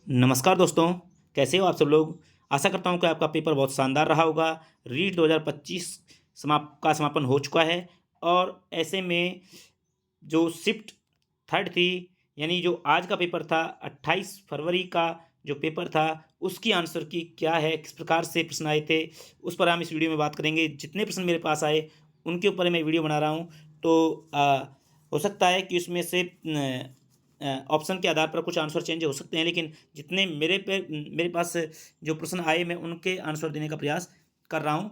नमस्कार दोस्तों, कैसे हो आप सब लोग। आशा करता हूँ कि आपका पेपर बहुत शानदार रहा होगा। रीट 2025 समापन हो चुका है और ऐसे में जो शिफ्ट थर्ड थी, यानी जो आज का पेपर था 28 फरवरी का जो पेपर था, उसकी आंसर की क्या है, किस प्रकार से प्रश्न आए थे, उस पर हम इस वीडियो में बात करेंगे। जितने प्रश्न मेरे पास आए उनके ऊपर मैं वीडियो बना रहा हूँ। तो हो सकता है कि उसमें से ऑप्शन के आधार पर कुछ आंसर चेंज हो सकते हैं, लेकिन जितने मेरे पास जो प्रश्न आए मैं उनके आंसर देने का प्रयास कर रहा हूँ।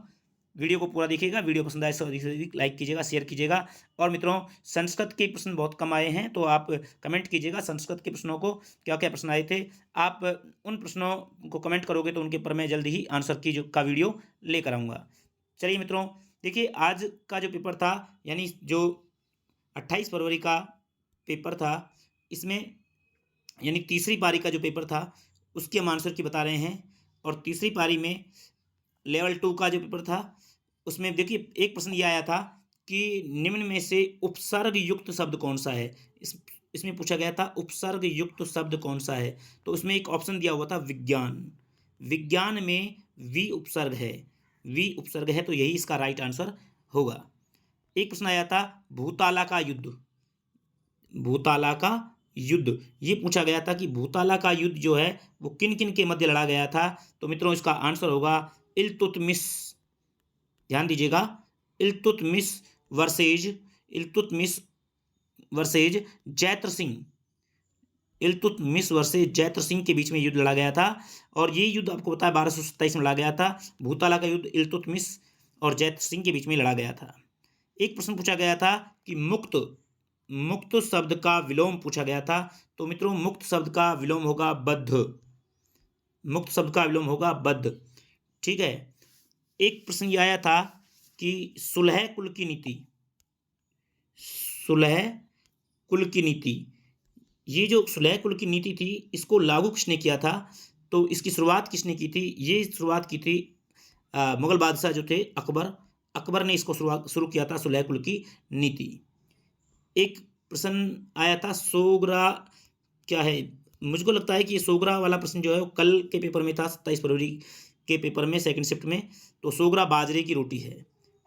वीडियो को पूरा देखिएगा। वीडियो पसंद आए तो अधिक से अधिक लाइक कीजिएगा, शेयर कीजिएगा। और मित्रों, संस्कृत के प्रश्न बहुत कम आए हैं, तो आप कमेंट कीजिएगा संस्कृत के प्रश्नों को, क्या क्या प्रश्न आए थे। आप उन प्रश्नों को कमेंट करोगे तो उनके ऊपर मैं जल्दी ही आंसर की का वीडियो लेकर आऊँगा। चलिए मित्रों, देखिए आज का जो पेपर था, यानी जो 28 फरवरी का पेपर था, इसमें यानी तीसरी पारी का जो पेपर था उसके हम आंसर की बता रहे हैं। और तीसरी पारी में लेवल 2 का जो पेपर था उसमें देखिए एक प्रश्न ये आया था कि निम्न में से उपसर्ग युक्त शब्द कौन सा है। इसमें पूछा गया था उपसर्ग युक्त शब्द कौन सा है। तो उसमें एक ऑप्शन दिया हुआ था विज्ञान। विज्ञान में वी उपसर्ग है, वी उपसर्ग है, तो यही इसका राइट आंसर होगा। एक प्रश्न आया था भूताला का युद्ध। भूताला का युद्ध ये पूछा गया था कि भूताला का युद्ध जो है वो किन किन के मध्य लड़ा गया था। तो मित्रों, इसका आंसर होगा इल्तुतमिश। ध्यान दीजिएगा, Iltutmish versus Iltutmish versus Jaitra Singh. Iltutmish versus Jaitra Singh के बीच में युद्ध लड़ा गया था। और ये युद्ध आपको पता है 1227 में लड़ा गया था। भूताला का युद्ध इल्तुतमिश और जैत्र सिंह के बीच में लड़ा गया था। एक प्रश्न पूछा गया था कि मुक्त मुक्त शब्द का विलोम पूछा गया था। तो मित्रों, मुक्त शब्द का विलोम होगा बद्ध। मुक्त शब्द का विलोम होगा बद्ध। ठीक है। एक प्रश्न ये आया था कि सुलह कुल की नीति। सुलह कुल की नीति, ये जो सुलह कुल की नीति थी इसको लागू किसने किया था। तो इसकी शुरुआत किसने की थी। ये शुरुआत की थी मुगल बादशाह जो थे अकबर। अकबर ने इसको शुरू किया था सुलह कुल की नीति। एक प्रश्न आया था सोगरा क्या है। मुझको लगता है कि ये सोगरा वाला प्रश्न जो है वो कल के पेपर में था, 27 फरवरी के पेपर में सेकंड शिफ्ट में। तो सोगरा बाजरे की रोटी है,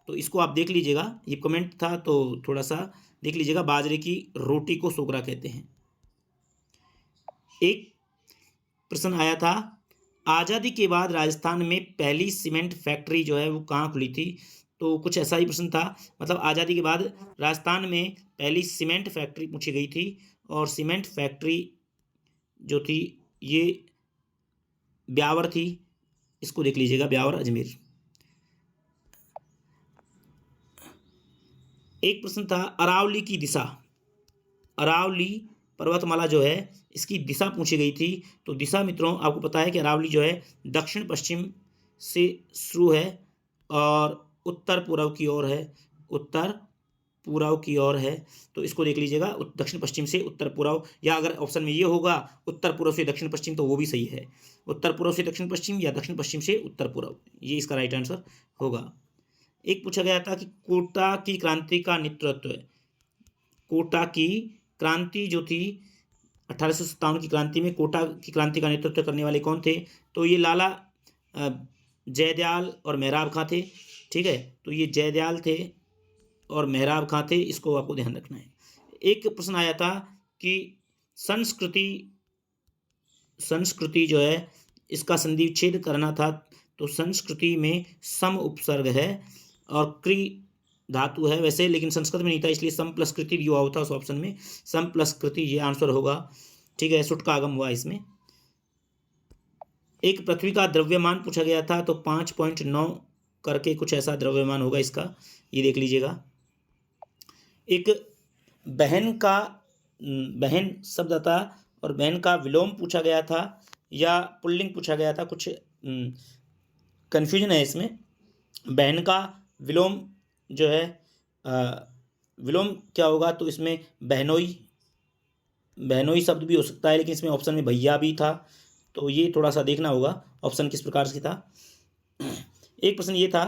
तो इसको आप देख लीजिएगा। ये कमेंट था तो थोड़ा सा देख लीजिएगा, बाजरे की रोटी को सोगरा कहते हैं। एक प्रश्न आया था आज़ादी के बाद राजस्थान में पहली सीमेंट फैक्ट्री जो है वो कहाँ खुली थी। तो कुछ ऐसा ही प्रश्न था, मतलब आज़ादी के बाद राजस्थान में पहली सीमेंट फैक्ट्री पूछी गई थी। और सीमेंट फैक्ट्री जो थी ये ब्यावर थी। इसको देख लीजिएगा, ब्यावर अजमेर। एक प्रश्न था अरावली की दिशा। अरावली पर्वतमाला जो है इसकी दिशा पूछी गई थी। तो दिशा मित्रों आपको पता है कि अरावली जो है दक्षिण पश्चिम से शुरू है और उत्तर पूर्व की ओर है। उत्तर पूर्व की ओर है, तो इसको देख लीजिएगा दक्षिण पश्चिम से उत्तर पूर्व, या अगर ऑप्शन में ये होगा उत्तर पूर्व से दक्षिण पश्चिम तो वो भी सही है। उत्तर पूर्व से दक्षिण पश्चिम या दक्षिण पश्चिम से उत्तर पूर्व, ये इसका राइट आंसर होगा। एक पूछा गया था कि कोटा की क्रांति का नेतृत्व, कोटा की क्रांति जो थी 1857 की क्रांति में कोटा की क्रांति का नेतृत्व करने वाले कौन थे। तो ये लाला जयदयाल और मेहराब खां थे। ठीक है, तो ये जयदयाल थे और मेहराब खां थे, इसको आपको ध्यान रखना है। एक प्रश्न आया था कि संस्कृति संस्कृति जो है इसका संधि विच्छेद करना था। तो संस्कृति में सम उपसर्ग है और क्री धातु है वैसे, लेकिन संस्कृत में नहीं था इसलिए सम प्लस कृति दिया हुआ था उस ऑप्शन में। सम प्लस कृति ये आंसर होगा। ठीक है, सुट का आगम हुआ इसमें। एक पृथ्वी का द्रव्यमान पूछा गया था, तो 5.9 करके कुछ ऐसा द्रव्यमान होगा इसका, ये देख लीजिएगा। एक बहन का बहन शब्द था और बहन का विलोम पूछा गया था या पुल्लिंग पूछा गया था, कुछ कन्फ्यूजन है इसमें। बहन का विलोम जो है विलोम क्या होगा, तो इसमें बहनोई, बहनोई शब्द भी हो सकता है, लेकिन इसमें ऑप्शन में भैया भी था, तो ये थोड़ा सा देखना होगा ऑप्शन किस प्रकार से था। एक प्रश्न ये था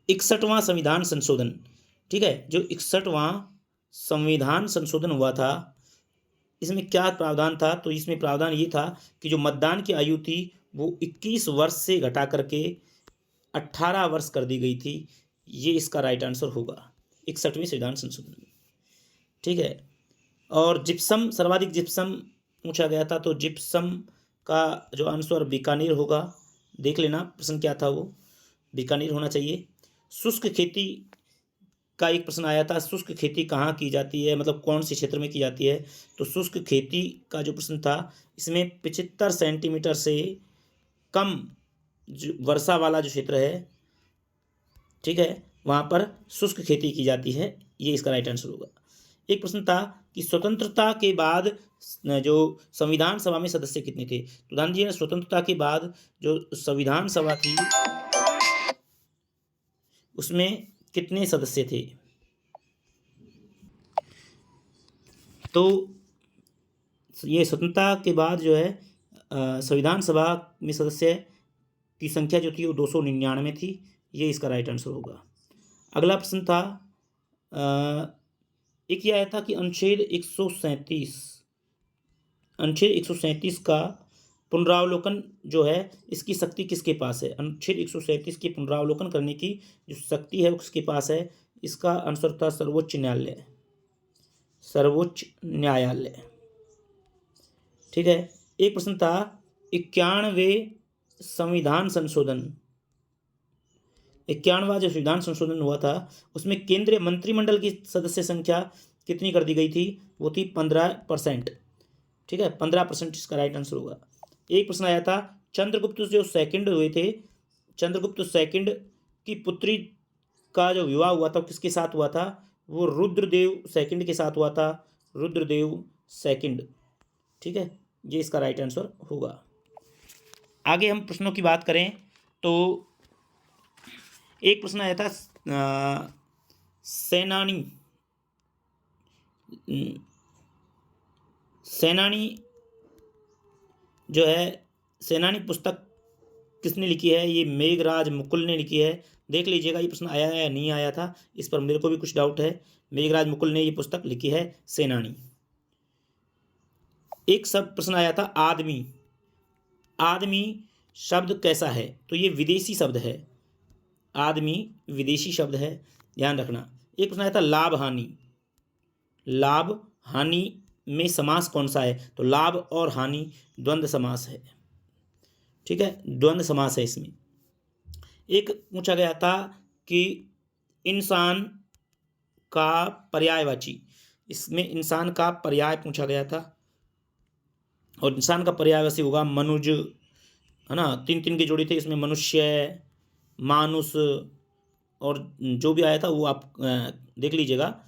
61वां संविधान संशोधन। ठीक है, जो 61वां संविधान संशोधन हुआ था इसमें क्या प्रावधान था, तो इसमें प्रावधान ये था कि जो मतदान की आयु थी वो 21 वर्ष से घटा करके 18 वर्ष कर दी गई थी। ये इसका राइट आंसर होगा 61वें संविधान संशोधन में। ठीक है। और जिप्सम, सर्वाधिक जिप्सम पूछा गया था, तो जिप्सम का जो आंसर बीकानेर होगा। देख लेना प्रश्न क्या था, वो बीकानेर होना चाहिए। शुष्क खेती का एक प्रश्न आया था, शुष्क खेती कहाँ की जाती है, मतलब कौन से क्षेत्र में की जाती है। तो शुष्क खेती का जो प्रश्न था, इसमें 75 सेंटीमीटर से कम जो वर्षा वाला जो क्षेत्र है, ठीक है, वहाँ पर शुष्क खेती की जाती है। ये इसका राइट आंसर होगा। एक प्रश्न था कि स्वतंत्रता के बाद जो संविधान सभा में सदस्य कितने थे। तो ध्यान दीजिए, स्वतंत्रता के बाद जो संविधान सभा थी उसमें कितने सदस्य थे। तो ये स्वतंत्रता के बाद जो है संविधान सभा में सदस्य की संख्या जो थी वो 299 थी। ये इसका राइट आंसर होगा। अगला प्रश्न था एक ये आया था कि अनुच्छेद 137 का पुनरावलोकन जो है, इसकी शक्ति किसके पास है। अनुच्छेद 137 की पुनरावलोकन करने की जो शक्ति है वो किसके पास है। इसका आंसर था सर्वोच्च न्यायालय। सर्वोच्च न्यायालय। ठीक है। एक प्रश्न था 91वें संविधान संशोधन, 91वां जो संविधान संशोधन हुआ था उसमें केंद्रीय मंत्रिमंडल की सदस्य संख्या कितनी कर दी गई थी। वो थी 15%। ठीक है, 15% इसका राइट आंसर होगा। एक प्रश्न आया था चंद्रगुप्त जो सेकंड हुए थे, चंद्रगुप्त सेकंड की पुत्री का जो विवाह हुआ था किसके साथ हुआ था। वो रुद्रदेव सेकंड के साथ हुआ था। रुद्रदेव सेकंड। ठीक है, ये इसका राइट आंसर होगा। आगे हम प्रश्नों की बात करें तो एक प्रश्न आया था सेनानी जो है, सेनानी पुस्तक किसने लिखी है। ये मेघराज मुकुल ने लिखी है। देख लीजिएगा ये प्रश्न आया है या नहीं आया था, इस पर मेरे को भी कुछ डाउट है। मेघराज मुकुल ने ये पुस्तक लिखी है सेनानी। एक सब प्रश्न आया था आदमी, आदमी शब्द कैसा है। तो ये विदेशी शब्द है, आदमी विदेशी शब्द है, ध्यान रखना। एक प्रश्न आया था लाभ हानि, लाभ हानि में समास कौन सा है। तो लाभ और हानि द्वंद्व समास है। ठीक है, द्वंद्व समास है इसमें। एक पूछा गया था कि इंसान का पर्यायवाची, इसमें इंसान का पर्याय पूछा गया था और इंसान का पर्यायवाची होगा मनुज, है ना। 3 की जोड़ी थे इसमें, मनुष्य, मानुष और जो भी आया था वो आप देख लीजिएगा,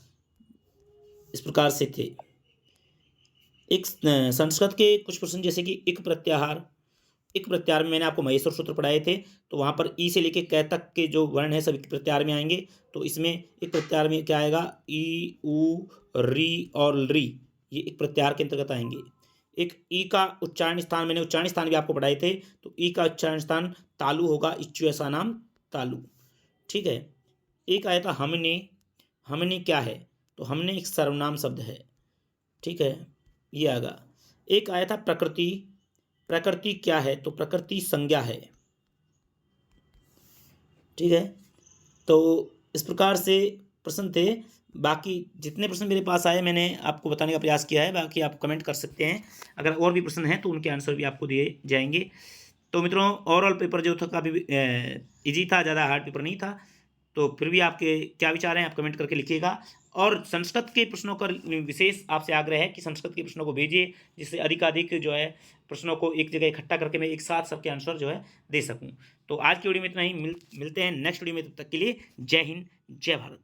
इस प्रकार से थे। एक संस्कृत के कुछ प्रश्न जैसे कि इक प्रत्याहार, इक प्रत्याहार में मैंने आपको महेश्वर सूत्र पढ़ाए थे, तो वहाँ पर ई से लेके कै तक के जो वर्ण है सब इक प्रत्याहार में आएंगे। तो इसमें इक प्रत्याहार में क्या आएगा, ई, ऊ, री और री, ये इक प्रत्याहार के अंतर्गत आएंगे। एक ई का उच्चारण स्थान, मैंने उच्चारण स्थान भी आपको पढ़ाए थे, तो ई का उच्चारण स्थान तालु होगा, इच्चु ऐसा नाम तालु। ठीक है। एक आया था हमने, हमने क्या है। तो हमने एक सर्वनाम शब्द है। ठीक है, ये आएगा। एक आया था प्रकृति, प्रकृति क्या है। तो प्रकृति संज्ञा है। ठीक है, तो इस प्रकार से प्रश्न थे। बाकी जितने प्रश्न मेरे पास आए मैंने आपको बताने का प्रयास किया है, बाकी आप कमेंट कर सकते हैं। अगर और भी प्रश्न हैं तो उनके आंसर भी आपको दिए जाएंगे। तो मित्रों ओवरऑल पेपर जो था काफ़ी ईजी था, ज़्यादा हार्ड पेपर नहीं था। तो फिर भी आपके क्या विचार हैं आप कमेंट करके लिखिएगा। और संस्कृत के प्रश्नों का विशेष आपसे आग्रह है कि संस्कृत के प्रश्नों को भेजिए, जिससे अधिकाधिक जो है प्रश्नों को एक जगह इकट्ठा करके मैं एक साथ सबके आंसर जो है दे सकूं। तो आज की वीडियो में इतना ही, मिलते हैं नेक्स्ट वीडियो में। तब तक के लिए जय हिंद, जय भारत।